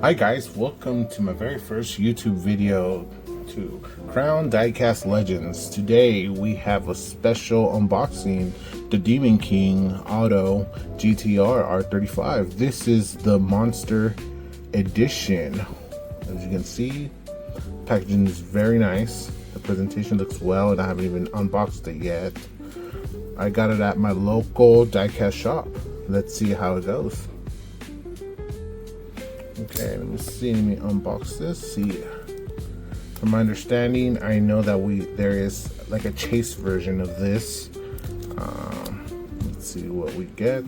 Hi guys, welcome to my very first YouTube video to Crown Diecast Legends. Today we have a special unboxing, the Demon King Auto GTR R35. This is the Monster Edition. As you can see, packaging is very nice. The presentation looks well and I haven't even unboxed it yet. I got it at my local diecast shop. Let's see how it goes. Okay, let me unbox this. See, from my understanding, I know that there is like a chase version of this. Let's see what we get.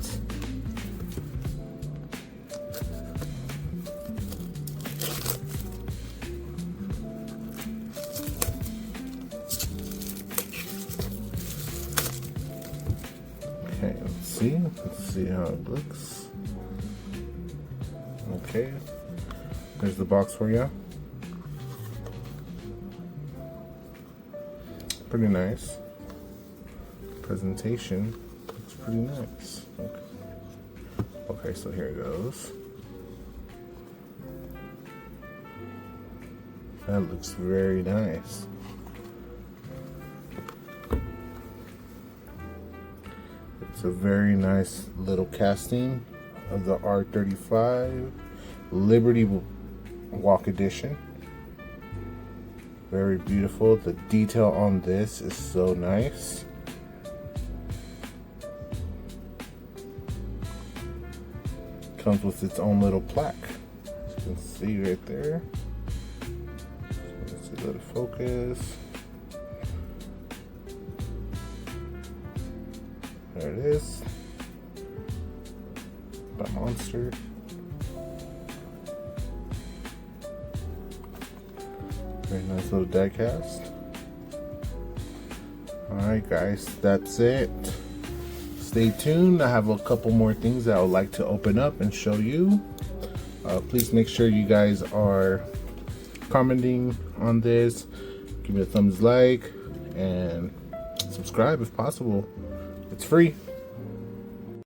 Okay, let's see how it looks. Okay, there's the box for you. Pretty nice. Presentation looks pretty nice. Okay, so here it goes. That looks very nice. It's a very nice little casting of the R35 Liberty Walk Edition. Very beautiful. The detail on this is so nice. Comes with its own little plaque, as you can see right there. Let's see, let it focus. There it is. By Monster. Very nice little diecast. Alright guys, that's it. Stay tuned. I have a couple more things that I would like to open up and show you. Please make sure you guys are commenting on this. Give me a thumbs like and subscribe if possible. It's free.